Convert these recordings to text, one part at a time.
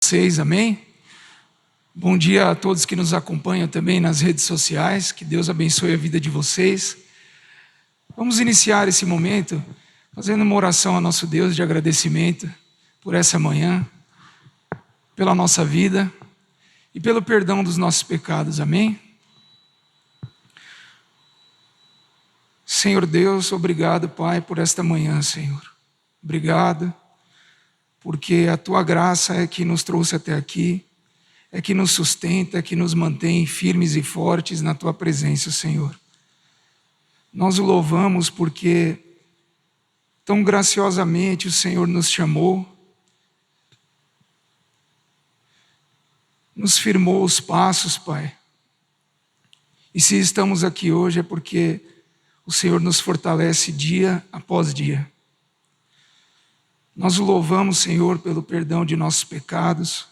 Vocês, amém? Bom dia a todos que nos acompanham também nas redes sociais, que Deus abençoe a vida de vocês. Vamos iniciar esse momento fazendo uma oração ao nosso Deus de agradecimento por essa manhã, pela nossa vida e pelo perdão dos nossos pecados, amém? Senhor Deus, obrigado, Pai, por esta manhã, Senhor. Obrigado, porque a Tua graça é que nos trouxe até aqui, é que nos sustenta, é que nos mantém firmes e fortes na Tua presença, Senhor. Nós o louvamos porque tão graciosamente o Senhor nos chamou, nos firmou os passos, Pai. E se estamos aqui hoje é porque o Senhor nos fortalece dia após dia. Nós o louvamos, Senhor, pelo perdão de nossos pecados,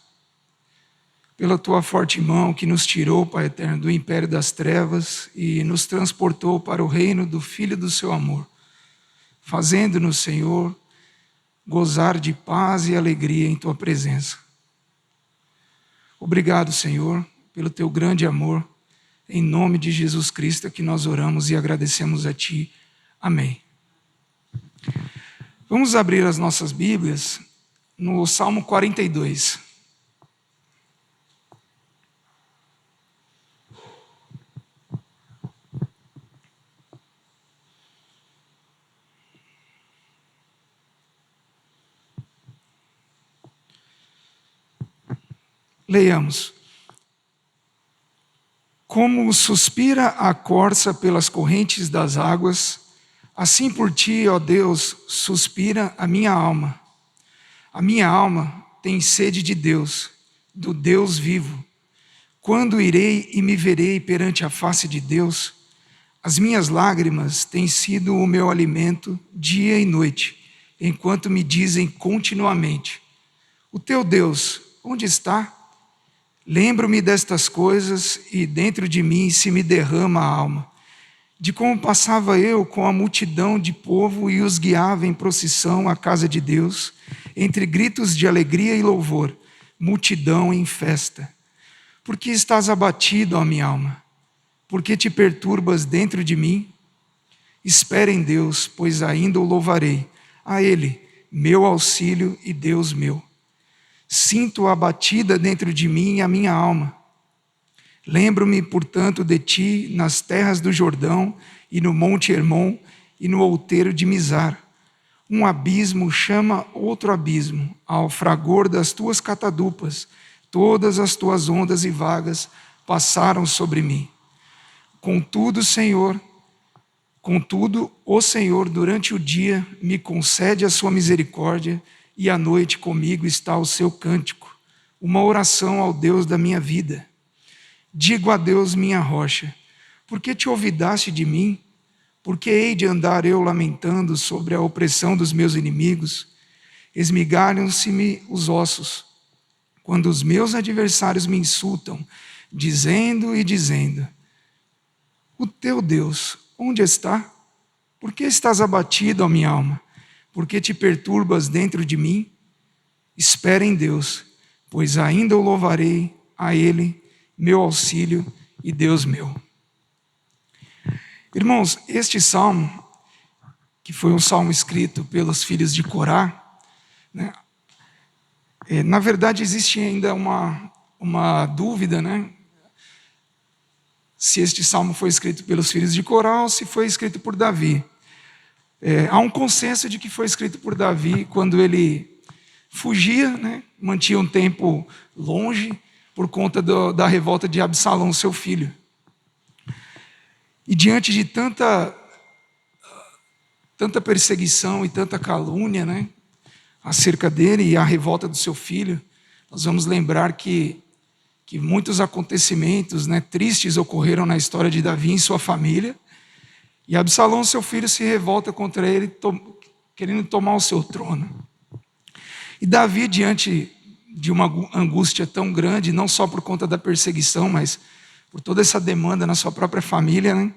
pela Tua forte mão que nos tirou, Pai eterno, do império das trevas e nos transportou para o reino do Filho do Seu amor, fazendo-nos, Senhor, gozar de paz e alegria em Tua presença. Obrigado, Senhor, pelo Teu grande amor. Em nome de Jesus Cristo é que nós oramos e agradecemos a Ti. Amém. Vamos abrir as nossas Bíblias no Salmo 42. Leiamos. Como suspira a corça pelas correntes das águas, assim por Ti, ó Deus, suspira a minha alma. A minha alma tem sede de Deus, do Deus vivo. Quando irei e me verei perante a face de Deus? As minhas lágrimas têm sido o meu alimento dia e noite, enquanto me dizem continuamente: o Teu Deus, onde está? Lembro-me destas coisas e dentro de mim se me derrama a alma, de como passava eu com a multidão de povo e os guiava em procissão à casa de Deus, entre gritos de alegria e louvor, multidão em festa. Por que estás abatido, ó minha alma? Por que te perturbas dentro de mim? Espera em Deus, pois ainda o louvarei, a Ele, meu auxílio e Deus meu. Sinto abatida dentro de mim a minha alma. Lembro-me, portanto, de Ti nas terras do Jordão e no monte Hermon e no outeiro de Mizar. Um abismo chama outro abismo, ao fragor das Tuas catadupas. Todas as Tuas ondas e vagas passaram sobre mim. Contudo, o Senhor, durante o dia, me concede a sua misericórdia, e à noite comigo está o seu cântico, uma oração ao Deus da minha vida. Digo a Deus, minha rocha: por que te olvidaste de mim? Por que hei de andar eu lamentando sobre a opressão dos meus inimigos? Esmigalham-se-me os ossos, quando os meus adversários me insultam, dizendo: o teu Deus, onde está? Por que estás abatido, ó minha alma? Por que te perturbas dentro de mim? Espera em Deus, pois ainda o louvarei, a Ele, meu auxílio e Deus meu. Irmãos, este salmo, que foi um salmo escrito pelos filhos de Corá, né? Na verdade existe ainda uma dúvida, né? Se este salmo foi escrito pelos filhos de Corá ou se foi escrito por Davi. Há um consenso de que foi escrito por Davi quando ele fugia, né? Mantinha um tempo longe por conta da revolta de Absalão, seu filho. E diante de tanta perseguição e tanta calúnia, né, acerca dele e a revolta do seu filho, nós vamos lembrar que muitos acontecimentos, né, tristes ocorreram na história de Davi e sua família. E Absalão, seu filho, se revolta contra ele, querendo tomar o seu trono. E Davi, diante de uma angústia tão grande, não só por conta da perseguição, mas por toda essa demanda na sua própria família, né,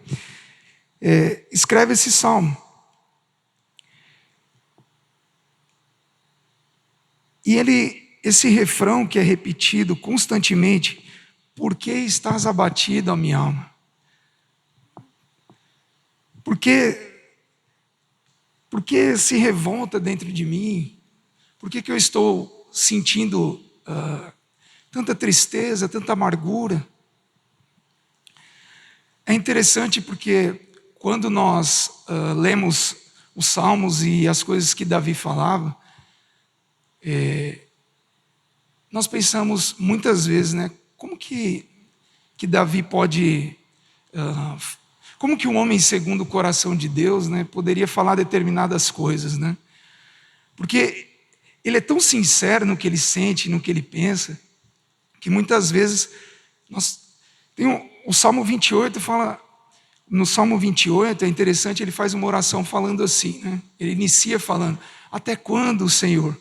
escreve esse salmo. E ele esse refrão que é repetido constantemente: por que estás abatido, ó minha alma? Por que se revolta dentro de mim? Por que eu estou sentindo tanta tristeza, tanta amargura? É interessante porque quando nós lemos os Salmos e as coisas que Davi falava, nós pensamos muitas vezes, né? Como que Davi pode... como que um homem segundo o coração de Deus, né, poderia falar determinadas coisas, né? Porque ele é tão sincero no que ele sente, no que ele pensa, que muitas vezes o Salmo 28 fala, no Salmo 28 é interessante, ele faz uma oração falando assim, né? Ele inicia falando: até quando, Senhor,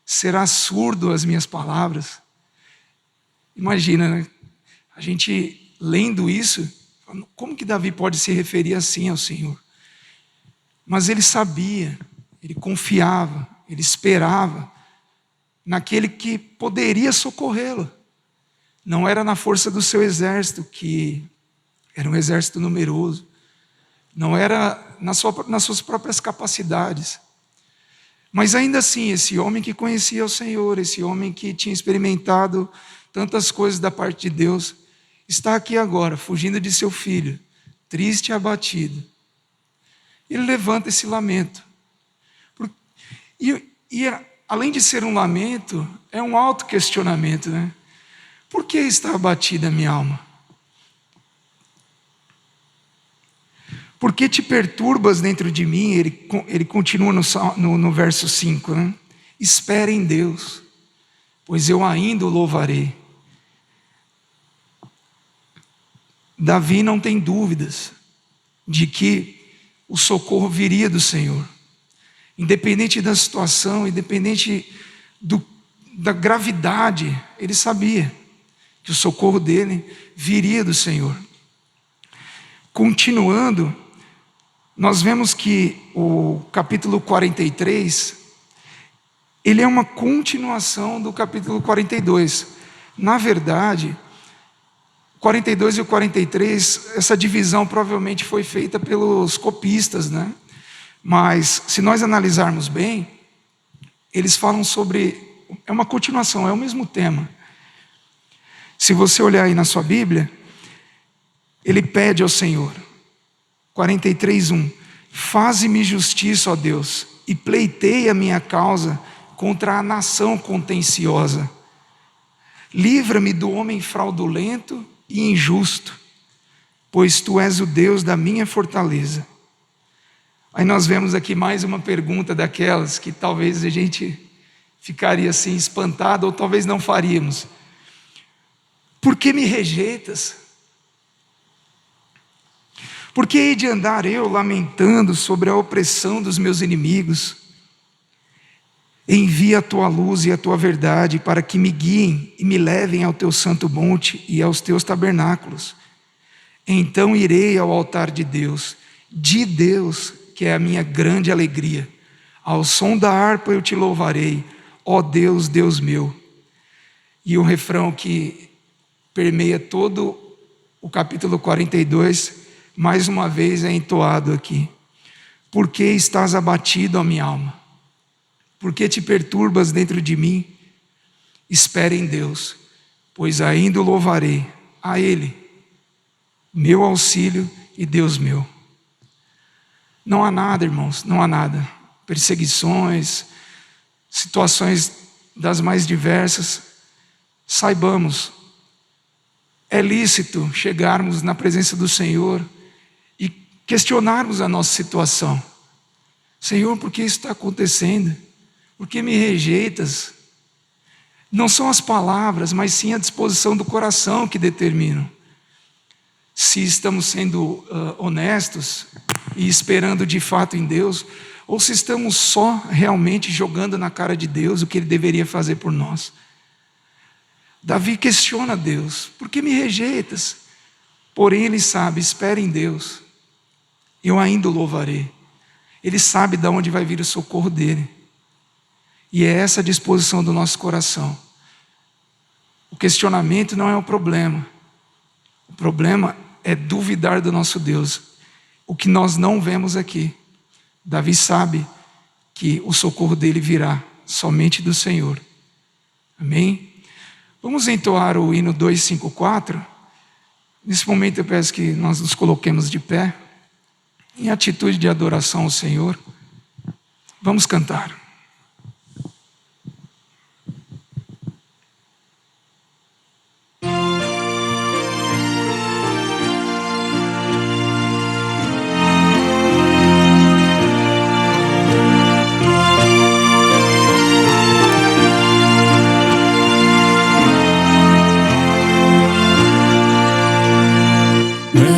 será surdo às minhas palavras? Imagina, né? A gente lendo isso, como que Davi pode se referir assim ao Senhor? Mas ele sabia, ele confiava, ele esperava naquele que poderia socorrê-lo. Não era na força do seu exército, que era um exército numeroso. Não era nas suas próprias capacidades. Mas ainda assim, esse homem que conhecia o Senhor, esse homem que tinha experimentado tantas coisas da parte de Deus, está aqui agora, fugindo de seu filho, triste e abatido. Ele levanta esse lamento. E além de ser um lamento, é um autoquestionamento, né? Por que está abatida a minha alma? Por que te perturbas dentro de mim? Ele continua no verso 5, né? Espera em Deus, pois eu ainda o louvarei. Davi não tem dúvidas de que o socorro viria do Senhor. Independente da situação, independente da gravidade, ele sabia que o socorro dele viria do Senhor. Continuando, nós vemos que o capítulo 43, ele é uma continuação do capítulo 42. Na verdade, 42 e o 43, essa divisão provavelmente foi feita pelos copistas, né? Mas, se nós analisarmos bem, eles falam sobre... é uma continuação, é o mesmo tema. Se você olhar aí na sua Bíblia, ele pede ao Senhor, 43:1, faze-me justiça, ó Deus, e pleiteia a minha causa contra a nação contenciosa. Livra-me do homem fraudulento e injusto, pois Tu és o Deus da minha fortaleza. Aí nós vemos aqui mais uma pergunta daquelas que talvez a gente ficaria assim espantado, ou talvez não faríamos. Por que me rejeitas? Por que hei de andar eu lamentando sobre a opressão dos meus inimigos? Envia a Tua luz e a Tua verdade para que me guiem e me levem ao Teu santo monte e aos Teus tabernáculos. Então irei ao altar de Deus, que é a minha grande alegria. Ao som da harpa eu Te louvarei, ó Deus, Deus meu. E o refrão que permeia todo o capítulo 42, mais uma vez é entoado aqui. Por que estás abatido, ó minha alma? Por que te perturbas dentro de mim? Espere em Deus, pois ainda o louvarei, a Ele, meu auxílio e Deus meu. Não há nada, irmãos, não há nada. Perseguições, situações das mais diversas. Saibamos, é lícito chegarmos na presença do Senhor e questionarmos a nossa situação. Senhor, por que isso está acontecendo? Por que me rejeitas? Não são as palavras, mas sim a disposição do coração que determinam. Se estamos sendo honestos e esperando de fato em Deus, ou se estamos só realmente jogando na cara de Deus o que Ele deveria fazer por nós. Davi questiona Deus, por que me rejeitas? Porém ele sabe, espera em Deus, eu ainda o louvarei. Ele sabe de onde vai vir o socorro dele. E é essa a disposição do nosso coração. O questionamento não é o problema. O problema é duvidar do nosso Deus. O que nós não vemos aqui. Davi sabe que o socorro dele virá somente do Senhor. Amém? Vamos entoar o hino 254. Nesse momento eu peço que nós nos coloquemos de pé, em atitude de adoração ao Senhor. Vamos cantar.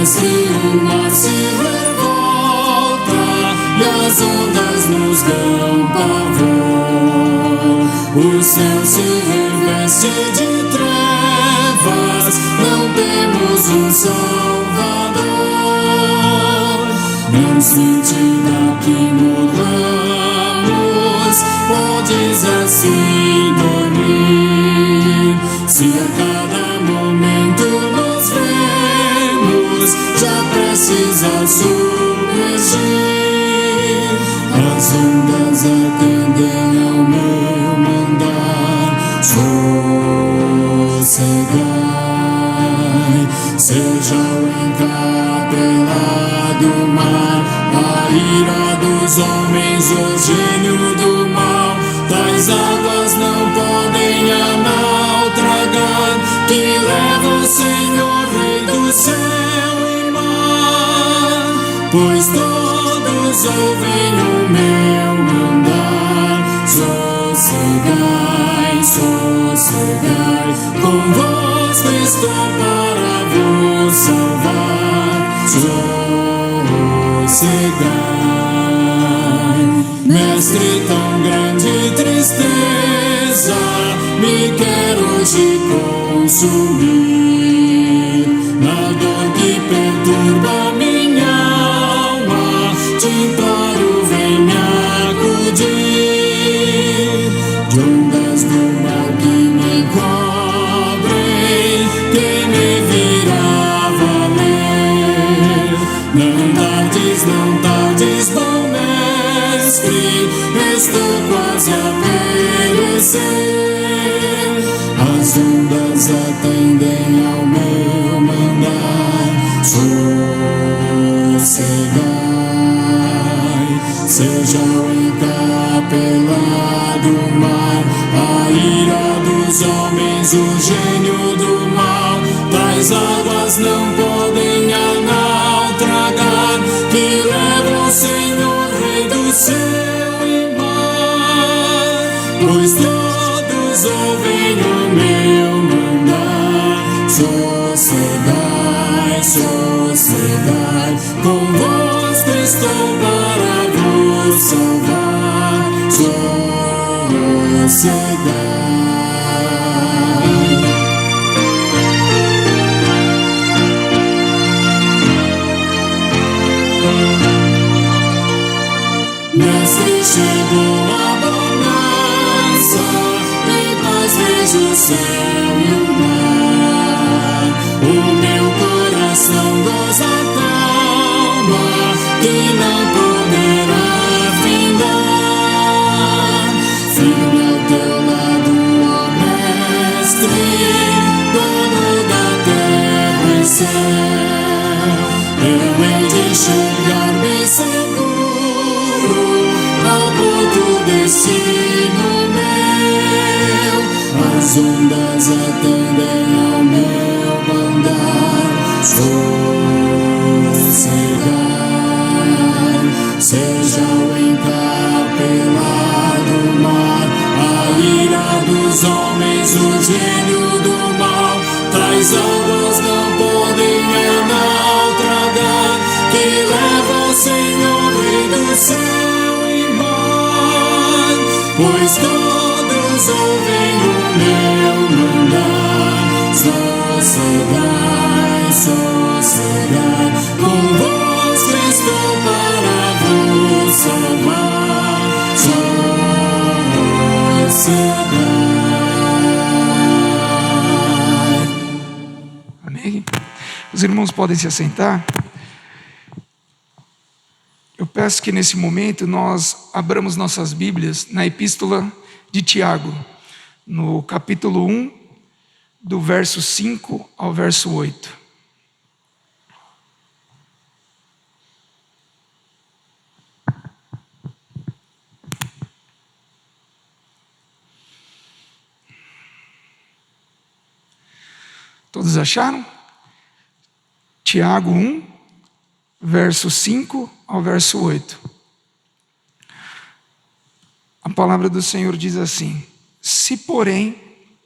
Se o mar se revolta e as ondas nos dão pavor, o céu se reveste de trevas, não temos um Salvador. Não sentida que morramos, podes assim dormir, se a cada momento nos vemos já precisa submergir. As ondas atendem ao meu mandar, sossegai. Seja o encapelado mar, a ira dos homens, o gênio do mal, tais águas não podem a nau tragar, que leva o Senhor, Rei do céu, pois todos ouvem o meu mandar. Sossegai, sossegai, convosco estou para vos salvar. Sossegai, mestre, tão grande tristeza me quer hoje consumir, na dor que perturba minha alma, te imploro, vem me acudir. De ondas do mar que me cobrem, quem me virá valer? Não tardes, bom mestre, estou quase a perecer. As ondas atendem ao meu mandar, sossegai. Seja o encapelado mar, a ira dos homens, o gênio do mal, tais águas não podem a nau tragar, que leva o Senhor, Rei do céu e mar, pois todos ouvem o meu mandar. Sossegai, sossegai, convosco estou para vos salvar. Sossegai. Mestre, chegou a bonança, e paz vejo o céu e o mar. O meu coração goza calma, que não poderá findar. Firme ao teu lado, ó mestre, dono da terra e céu. Eu hei de chegar-me seguro ao porto destino meu. As ondas atendem ao meu mandar. Sossegai, seja o encapelado mar, a ira dos homens, o gênio do mal, tais águas não podem a nau tragar, que leva o Senhor, Rei do céu e mar, pois todos ouvem o meu mandar. Sossegai, sossegai, convosco estou para vos salvar. Sossegai. Os irmãos podem se assentar. Eu peço que nesse momento nós abramos nossas Bíblias na Epístola de Tiago, no capítulo 1, do verso 5 ao verso 8. Todos acharam? Tiago 1, verso 5 ao verso 8. A palavra do Senhor diz assim: se, porém,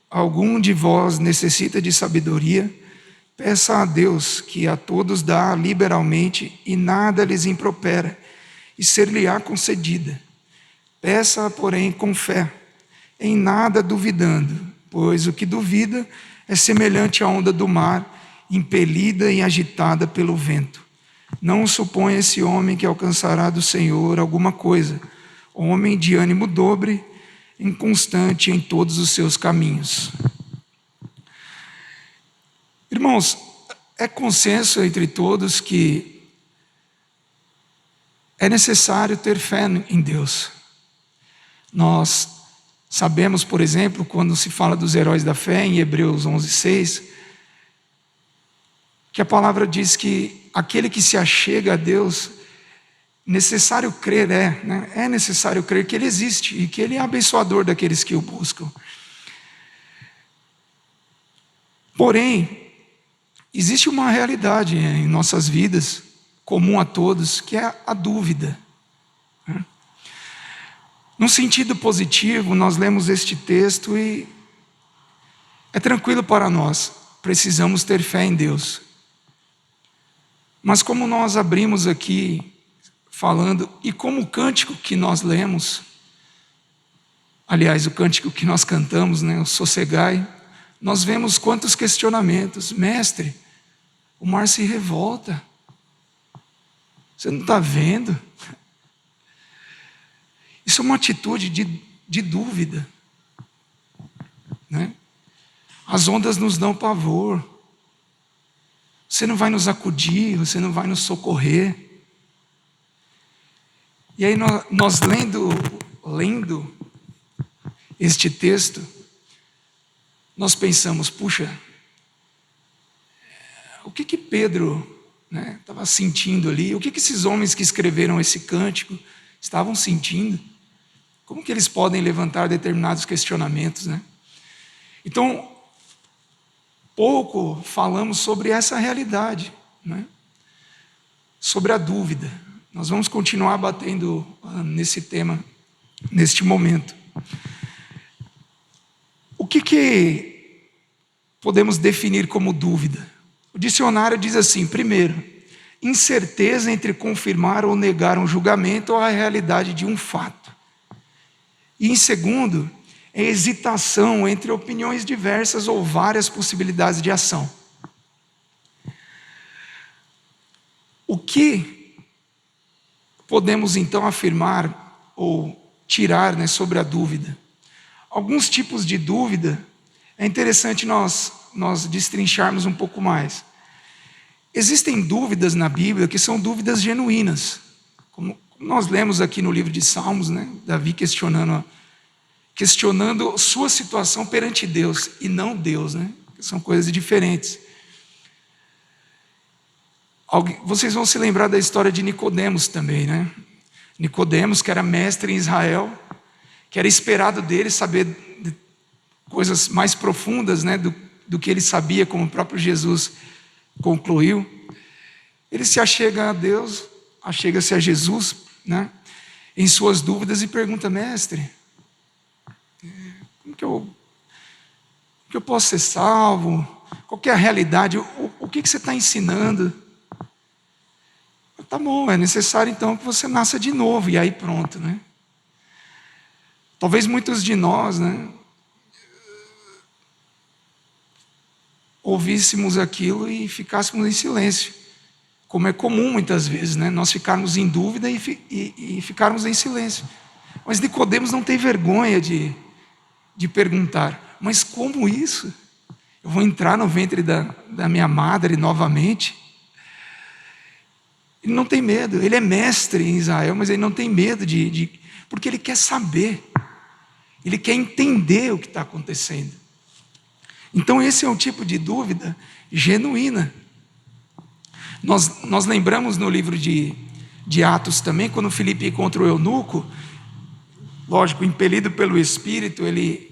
algum de vós necessita de sabedoria, peça a Deus, que a todos dá liberalmente e nada lhes impropera, e ser-lhe-á concedida. Peça, porém, com fé, em nada duvidando, pois o que duvida é semelhante à onda do mar, impelida e agitada pelo vento. Não suponha esse homem que alcançará do Senhor alguma coisa, homem de ânimo dobre, inconstante em todos os seus caminhos. Irmãos, é consenso entre todos que é necessário ter fé em Deus. Nós sabemos, por exemplo, quando se fala dos heróis da fé, em Hebreus 11:6, que a palavra diz que aquele que se achega a Deus, necessário crer é necessário crer que Ele existe e que Ele é abençoador daqueles que o buscam. Porém, existe uma realidade em nossas vidas, comum a todos, que é a dúvida. Num sentido positivo, nós lemos este texto e é tranquilo para nós, precisamos ter fé em Deus. Mas como nós abrimos aqui falando, e como o cântico que nós lemos, aliás, o cântico que nós cantamos, o Sossegai, nós vemos quantos questionamentos. Mestre, o mar se revolta. Você não está vendo? Isso é uma atitude de dúvida. As ondas nos dão pavor. Você não vai nos acudir, você não vai nos socorrer. E aí nós lendo este texto, nós pensamos, puxa, o que Pedro estava sentindo ali? O que esses homens que escreveram esse cântico estavam sentindo? Como que eles podem levantar determinados questionamentos, Então, pouco falamos sobre essa realidade, sobre a dúvida. Nós vamos continuar batendo nesse tema, neste momento. O que podemos definir como dúvida? O dicionário diz assim: primeiro, incerteza entre confirmar ou negar um julgamento ou a realidade de um fato. E em segundo, é hesitação entre opiniões diversas ou várias possibilidades de ação. O que podemos então afirmar ou tirar sobre a dúvida? Alguns tipos de dúvida é interessante nós destrincharmos um pouco mais. Existem dúvidas na Bíblia que são dúvidas genuínas, como nós lemos aqui no livro de Salmos, Davi questionando sua situação perante Deus e não Deus, São coisas diferentes. Vocês vão se lembrar da história de Nicodemos também, Nicodemos, que era mestre em Israel, que era esperado dele saber coisas mais profundas, do que ele sabia, como o próprio Jesus concluiu. Ele se achega a Deus, achega-se a Jesus, em suas dúvidas e pergunta: mestre, como que eu posso ser salvo? Qual que é a realidade? O que você está ensinando? Tá bom, é necessário então que você nasça de novo, e aí pronto, Talvez muitos de nós, ouvíssemos aquilo e ficássemos em silêncio, como é comum muitas vezes, nós ficarmos em dúvida e ficarmos em silêncio. Mas Nicodemos não tem vergonha de perguntar: mas como isso? Eu vou entrar no ventre da minha madre novamente. Ele não tem medo, ele é mestre em Israel, mas ele não tem medo porque ele quer saber, ele quer entender o que está acontecendo. Então esse é um tipo de dúvida genuína. Nós lembramos no livro de Atos também, quando Filipe encontra o eunuco, lógico, impelido pelo Espírito, ali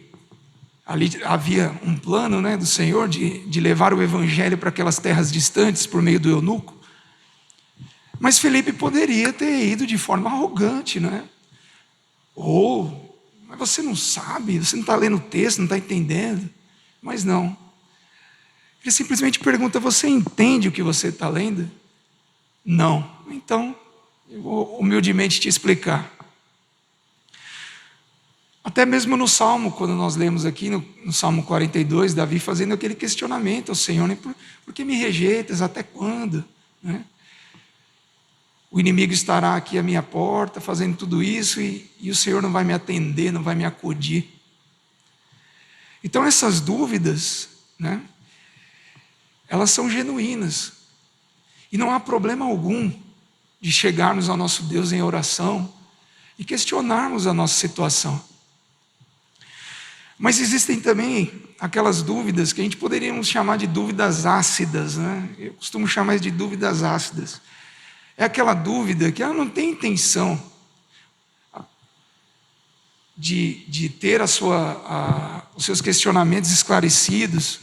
havia um plano, né, do Senhor de levar o evangelho para aquelas terras distantes por meio do eunuco. Mas Filipe poderia ter ido de forma arrogante, né? Mas você não sabe, você não está lendo o texto, não está entendendo. Mas não. Ele simplesmente pergunta: você entende o que você está lendo? Não. Então, eu vou humildemente te explicar. Até mesmo no Salmo, quando nós lemos aqui, no Salmo 42, Davi fazendo aquele questionamento ao Senhor: né? Por que me rejeitas? Até quando? Né? O inimigo estará aqui à minha porta, fazendo tudo isso, e o Senhor não vai me atender, não vai me acudir. Então essas dúvidas, né, elas são genuínas. E não há problema algum de chegarmos ao nosso Deus em oração e questionarmos a nossa situação. Mas existem também aquelas dúvidas que a gente poderíamos chamar de dúvidas ácidas, né? Eu costumo chamar de dúvidas ácidas. É aquela dúvida que ela não tem intenção de ter os seus questionamentos esclarecidos,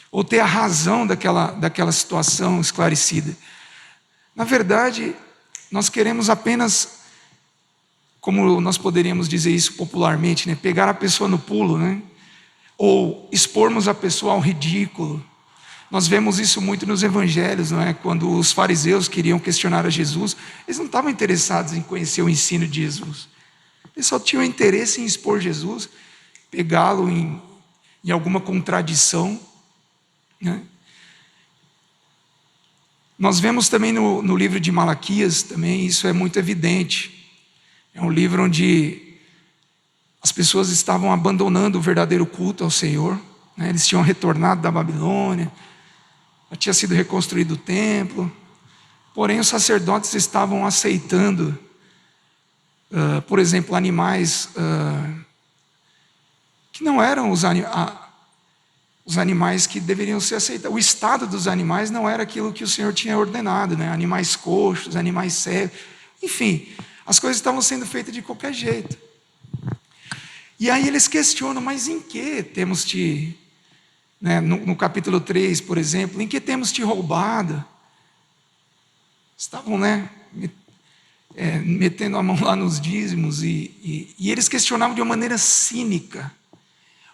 ou ter a razão daquela situação esclarecida. Na verdade, nós queremos apenas, como nós poderíamos dizer isso popularmente, né, pegar a pessoa no pulo, né, ou expormos a pessoa ao ridículo. Nós vemos isso muito nos evangelhos, não é? Quando os fariseus queriam questionar a Jesus, eles não estavam interessados em conhecer o ensino de Jesus. Eles só tinham interesse em expor Jesus, pegá-lo em alguma contradição, né? Nós vemos também no livro de Malaquias, também isso é muito evidente. É um livro onde as pessoas estavam abandonando o verdadeiro culto ao Senhor, né? Eles tinham retornado da Babilônia, já tinha sido reconstruído o templo, porém os sacerdotes estavam aceitando, por exemplo, animais que não eram os animais que deveriam ser aceitados. O estado dos animais não era aquilo que o Senhor tinha ordenado, né? Animais coxos, animais cegos, enfim, as coisas estavam sendo feitas de qualquer jeito. E aí eles questionam: mas em que temos te... Né, no capítulo 3, por exemplo, em que temos te roubado? Estavam, né, metendo a mão lá nos dízimos, e eles questionavam de uma maneira cínica: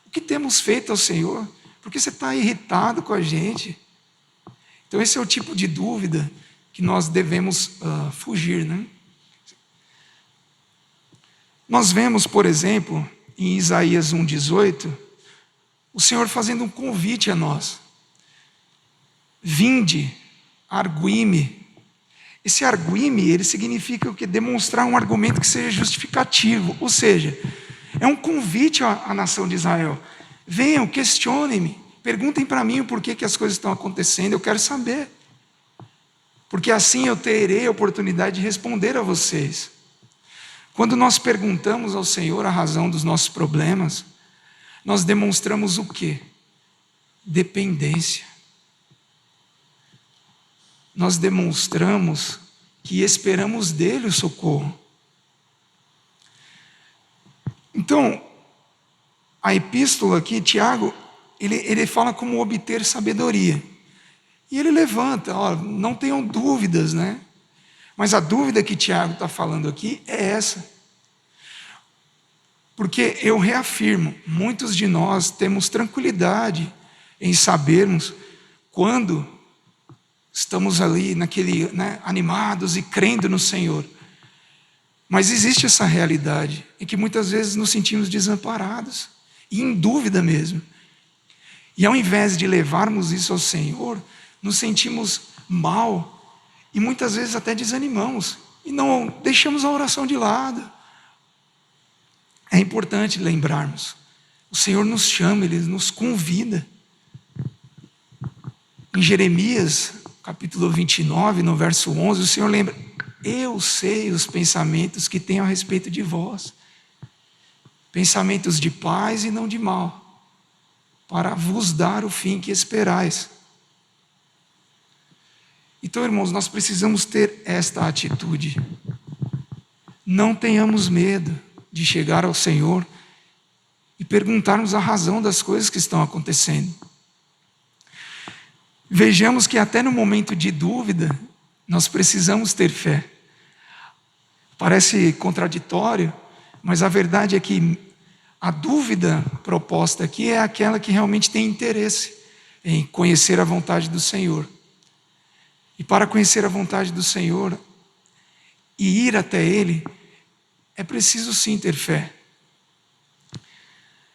o que temos feito ao Senhor? Por que você está irritado com a gente? Então esse é o tipo de dúvida que nós devemos fugir, né? Nós vemos, por exemplo, em Isaías 1,18, o Senhor fazendo um convite a nós: vinde, arguime. Esse arguime, ele significa o quê? Demonstrar um argumento que seja justificativo, ou seja, é um convite à nação de Israel: venham, questionem-me, perguntem para mim o porquê que as coisas estão acontecendo, eu quero saber, porque assim eu terei a oportunidade de responder a vocês. Quando nós perguntamos ao Senhor a razão dos nossos problemas, nós demonstramos o quê? Dependência. Nós demonstramos que esperamos dele o socorro. Então, a epístola aqui, Tiago, ele fala como obter sabedoria. E ele levanta: ó, não tenham dúvidas, né? Mas a dúvida que Tiago está falando aqui é essa. Porque eu reafirmo, muitos de nós temos tranquilidade em sabermos quando estamos ali naquele, né, animados e crendo no Senhor. Mas existe essa realidade em que muitas vezes nos sentimos desamparados e em dúvida mesmo. E ao invés de levarmos isso ao Senhor, nos sentimos mal e muitas vezes até desanimamos e não deixamos a oração de lado. É importante lembrarmos: o Senhor nos chama, Ele nos convida Em Jeremias, capítulo 29, no verso 11, o Senhor lembra: eu sei os pensamentos que tenho a respeito de vós, pensamentos de paz e não de mal, para vos dar o fim que esperais. Então, irmãos, nós precisamos ter esta atitude. Não tenhamos medo de chegar ao Senhor e perguntarmos a razão das coisas que estão acontecendo. Vejamos que até no momento de dúvida, nós precisamos ter fé. Parece contraditório, mas a verdade é que a dúvida proposta aqui é aquela que realmente tem interesse em conhecer a vontade do Senhor. E para conhecer a vontade do Senhor e ir até Ele, é preciso sim ter fé.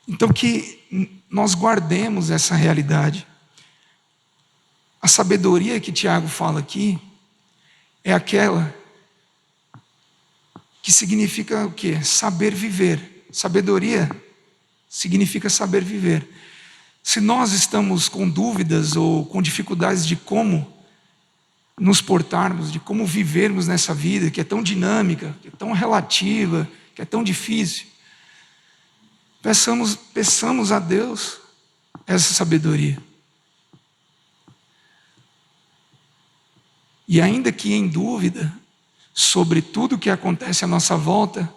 Então que nós guardemos essa realidade. A sabedoria que Tiago fala aqui é aquela que significa o quê? Saber viver. Sabedoria significa saber viver. Se nós estamos com dúvidas ou com dificuldades de como nos portarmos, de como vivermos nessa vida que é tão dinâmica, que é tão relativa, que é tão difícil, peçamos a Deus essa sabedoria. E ainda que em dúvida sobre tudo o que acontece à nossa volta,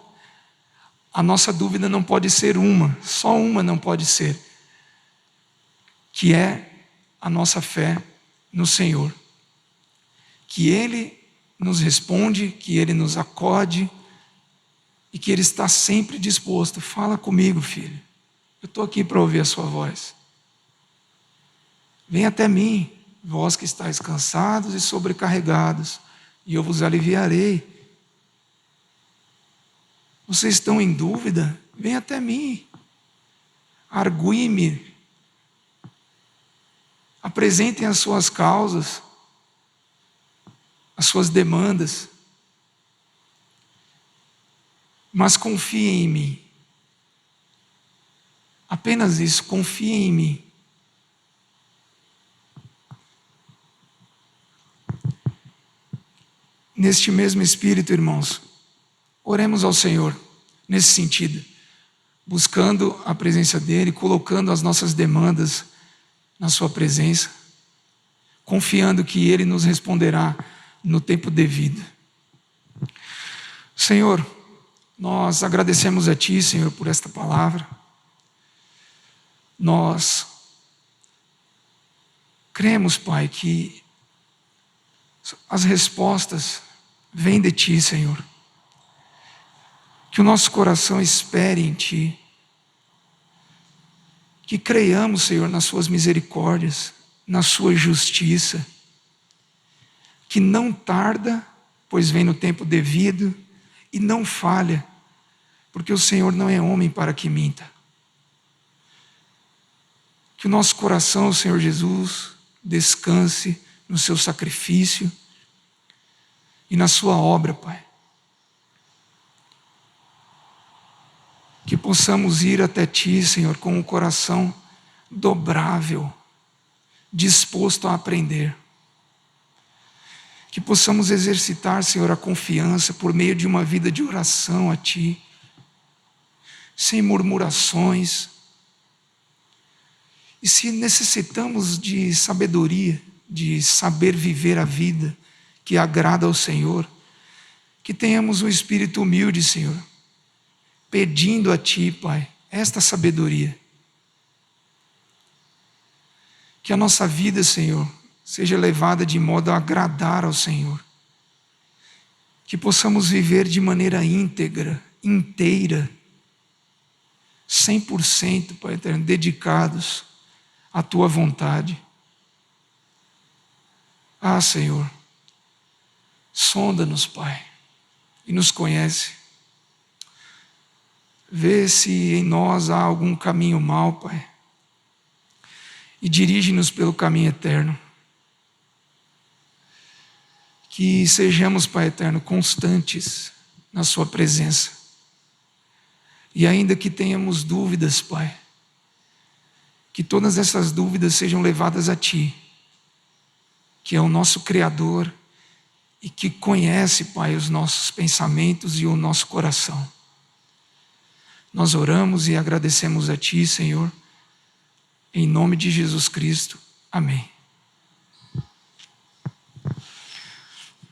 a nossa dúvida não pode ser só uma não pode ser, que é a nossa fé no Senhor. Que Ele nos responde, que Ele nos acode e que Ele está sempre disposto. Fala comigo, filho. Eu estou aqui para ouvir a sua voz. Vem até mim, vós que estáis cansados e sobrecarregados, e eu vos aliviarei. Vocês estão em dúvida? Vem até mim. Argue-me. Apresentem as suas causas, as suas demandas, mas confiem em mim. Apenas isso, confiem em mim. Neste mesmo espírito, irmãos, oremos ao Senhor nesse sentido, buscando a presença dEle, colocando as nossas demandas na sua presença, confiando que Ele nos responderá no tempo devido. Senhor, nós agradecemos a Ti, Senhor, por esta palavra. Nós cremos, Pai, que as respostas vêm de Ti, Senhor. Que o nosso coração espere em Ti. Que creiamos, Senhor, nas Suas misericórdias, na Sua justiça, que não tarda, pois vem no tempo devido, e não falha, porque o Senhor não é homem para que minta. Que o nosso coração, Senhor Jesus, descanse no Seu sacrifício e na Sua obra, Pai. Que possamos ir até Ti, Senhor, com o coração dobrável, disposto a aprender. Que possamos exercitar, Senhor, a confiança por meio de uma vida de oração a Ti, sem murmurações. E se necessitamos de sabedoria, de saber viver a vida que agrada ao Senhor, que tenhamos um espírito humilde, Senhor, pedindo a Ti, Pai, esta sabedoria. Que a nossa vida, Senhor, seja levada de modo a agradar ao Senhor. Que possamos viver de maneira íntegra, inteira, 100%, Pai eterno, dedicados à Tua vontade. Ah, Senhor, sonda-nos, Pai, e nos conhece. Vê se em nós há algum caminho mau, Pai, e dirige-nos pelo caminho eterno. Que sejamos, Pai eterno, constantes na Sua presença. E ainda que tenhamos dúvidas, Pai, que todas essas dúvidas sejam levadas a Ti, que é o nosso Criador e que conhece, Pai, os nossos pensamentos e o nosso coração. Nós oramos e agradecemos a Ti, Senhor, em nome de Jesus Cristo. Amém.